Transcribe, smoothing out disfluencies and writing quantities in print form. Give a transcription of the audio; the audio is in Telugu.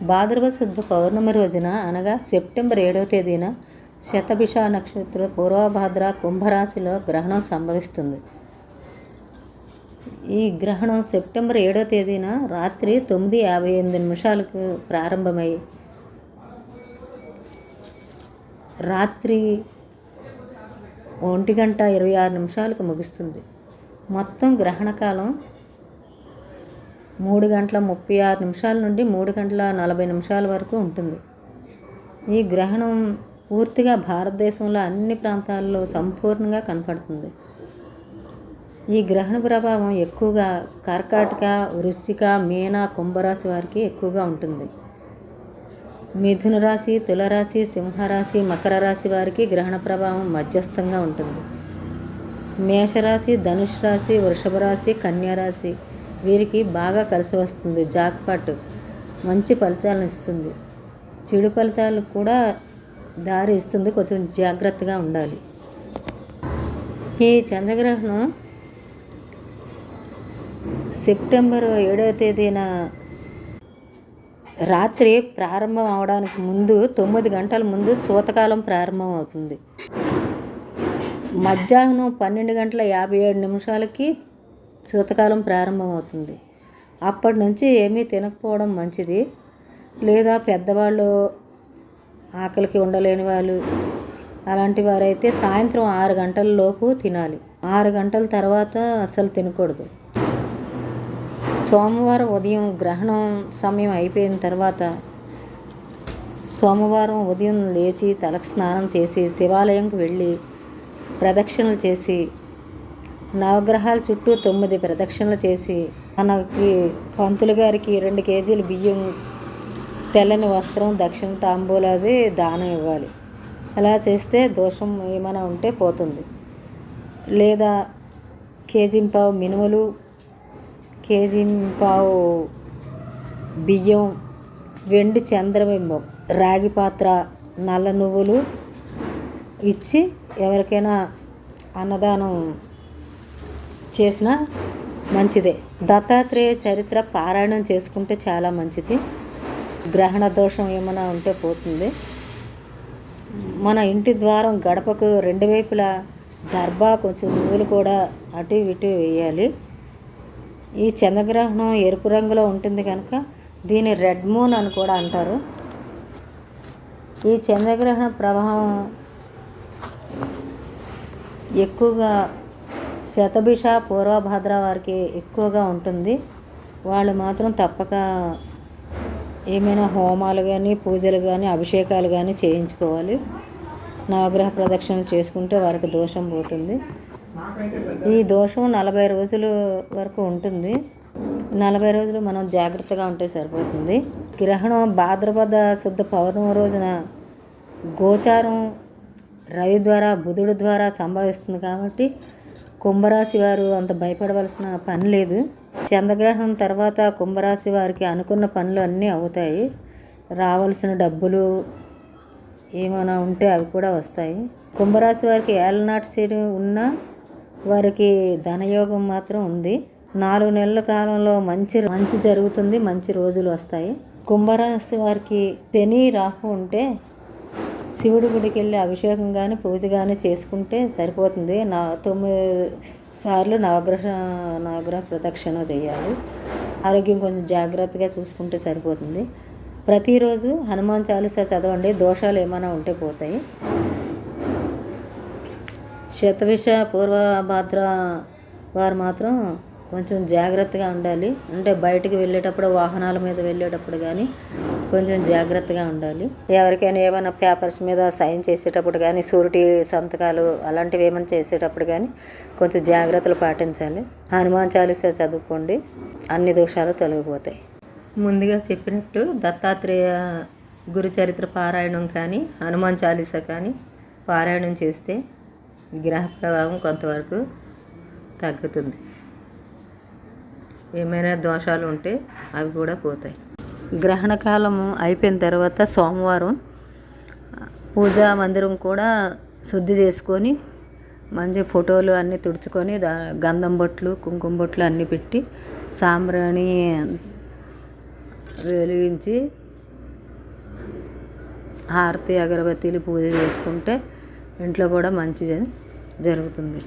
భాద్రపద శుద్ధ పౌర్ణమి రోజున అనగా సెప్టెంబర్ 7వ తేదీన శతభిష నక్షత్ర పూర్వభాద్ర కుంభరాశిలో గ్రహణం సంభవిస్తుంది. ఈ గ్రహణం సెప్టెంబర్ 7వ తేదీన రాత్రి 9:58 ప్రారంభమై రాత్రి 1:26 ముగుస్తుంది. మొత్తం గ్రహణ కాలం 3:36 నుండి 3:40 వరకు ఉంటుంది. ఈ గ్రహణం పూర్తిగా భారతదేశంలో అన్ని ప్రాంతాల్లో సంపూర్ణంగా కనపడుతుంది. ఈ గ్రహణ ప్రభావం ఎక్కువగా కర్కాటక, వృశ్చిక, మీన, కుంభరాశి వారికి ఎక్కువగా ఉంటుంది. మిథున రాశి, తులరాశి, సింహరాశి, మకర రాశి వారికి గ్రహణ ప్రభావం మధ్యస్థంగా ఉంటుంది. మేషరాశి, ధనుష్ రాశి, వృషభ రాశి, కన్యా రాశి వీరికి బాగా కలిసి వస్తుంది. జాక్పాట్ మంచి ఫలితాలను ఇస్తుంది. చెడు ఫలితాలు కూడా దారి ఇస్తుంది. కొంచెం జాగ్రత్తగా ఉండాలి. ఈ చంద్రగ్రహణం సెప్టెంబర్ 7వ తేదీన రాత్రి ప్రారంభం అవడానికి ముందు 9 గంటల ముందు సూతకాలం ప్రారంభం అవుతుంది. మధ్యాహ్నం 12:57 సూతకాలం ప్రారంభం అవుతుంది. అప్పటి నుంచి ఏమీ తినకపోవడం మంచిది. లేదా పెద్దవాళ్ళు, ఆకలికి ఉండలేని వాళ్ళు, అలాంటి వారైతే సాయంత్రం 6 గంటల లోపు తినాలి. 6 గంటల తర్వాత అస్సలు తినకూడదు. సోమవారం ఉదయం గ్రహణం సమయం అయిపోయిన తర్వాత సోమవారం ఉదయం లేచి తలకు స్నానం చేసి శివాలయంకి వెళ్ళి ప్రదక్షిణలు చేసి నవగ్రహాల చుట్టూ 9 ప్రదక్షిణలు చేసి మనకి పంతులు గారికి 2 కేజీలు బియ్యం, తెల్లని వస్త్రం, దక్షిణ తాంబూలాది దానం ఇవ్వాలి. అలా చేస్తే దోషం ఏమైనా ఉంటే పోతుంది. లేదా కేజీంపావు మినుములు, కేజీంపావు బియ్యం, వెండి చంద్రబింబం, రాగి పాత్ర, నల్ల నువ్వులు ఇచ్చి ఎవరికైనా అన్నదానం చేసినా మంచిదే. దత్తాత్రేయ చరిత్ర పారాయణం చేసుకుంటే చాలా మంచిది. గ్రహణ దోషం ఏమైనా ఉంటే పోతుంది. మన ఇంటి ద్వారం గడపకు 2 వైపులా దర్భా కొంచెం నువ్వులు కూడా అటు ఇటు వేయాలి. ఈ చంద్రగ్రహణం ఎరుపు రంగులో ఉంటుంది కనుక దీన్ని రెడ్ మూన్ అని కూడా అంటారు. ఈ చంద్రగ్రహణ ప్రభావం ఎక్కువగా శతభిష, పూర్వభాద్ర వారికి ఎక్కువగా ఉంటుంది. వాళ్ళు మాత్రం తప్పక ఏమైనా హోమాలు కానీ, పూజలు కానీ, అభిషేకాలు కానీ చేయించుకోవాలి. నవగ్రహ ప్రదక్షిణలు చేసుకుంటే వారికి దోషం పోతుంది. ఈ దోషం 40 రోజుల వరకు ఉంటుంది. 40 రోజులు మనం జాగ్రత్తగా ఉంటే సరిపోతుంది. గ్రహణం భాద్రపద శుద్ధ పౌర్ణమి రోజున గోచారం రవి ద్వారా, బుధుడు ద్వారా సంభవిస్తుంది కాబట్టి కుంభరాశి వారు అంత భయపడవలసిన పని లేదు. చంద్రగ్రహణం తర్వాత కుంభరాశి వారికి అనుకున్న పనులు అన్నీ అవుతాయి. రావాల్సిన డబ్బులు ఏమైనా ఉంటే అవి కూడా వస్తాయి. కుంభరాశి వారికి ఏళ్ళనాటి శని ఉన్నా వారికి ధనయోగం మాత్రం ఉంది. 4 నెలల కాలంలో మంచి జరుగుతుంది. మంచి రోజులు వస్తాయి. కుంభరాశి వారికి శని, రాహు ఉంటే శివుడి గుడికి వెళ్ళి అభిషేకం కానీ, పూజ కానీ చేసుకుంటే సరిపోతుంది. 9 సార్లు నవగ్రహ ప్రదక్షిణ చేయాలి. ఆరోగ్యం కొంచెం జాగ్రత్తగా చూసుకుంటే సరిపోతుంది. ప్రతిరోజు హనుమాన్ చాలీసా చదవండి. దోషాలు ఏమైనా ఉంటే పోతాయి. శతభిష, పూర్వభాద్ర వారు మాత్రం కొంచెం జాగ్రత్తగా ఉండాలి. అంటే బయటికి వెళ్ళేటప్పుడు, వాహనాల మీద వెళ్ళేటప్పుడు కానీ కొంచెం జాగ్రత్తగా ఉండాలి. ఎవరికైనా ఏమైనా పేపర్స్ మీద సైన్ చేసేటప్పుడు కానీ, షూరిటీ సంతకాలు అలాంటివి ఏమైనా చేసేటప్పుడు కానీ కొంచెం జాగ్రత్తలు పాటించాలి. హనుమాన్ చాలీసా చదువుకోండి. అన్ని దోషాలు తొలగిపోతాయి. ముందుగా చెప్పినట్టు దత్తాత్రేయ గురు చరిత్ర పారాయణం కానీ, హనుమాన్ చాలీసా కానీ పారాయణం చేస్తే గ్రహ ప్రభావం కొంతవరకు తగ్గుతుంది. ఏమైనా దోషాలు ఉంటే అవి కూడా పోతాయి. గ్రహణ కాలం అయిపోయిన తర్వాత సోమవారం పూజా మందిరం కూడా శుద్ధి చేసుకొని మంచి ఫోటోలు అన్నీ తుడుచుకొని గంధం బొట్లు, కుంకుమ బొట్లు అన్నీ పెట్టి సాంబ్రాణి వెలిగించి హారతి అగరబత్తీలు పూజ చేసుకుంటే ఇంట్లో కూడా మంచి జరుగుతుంది.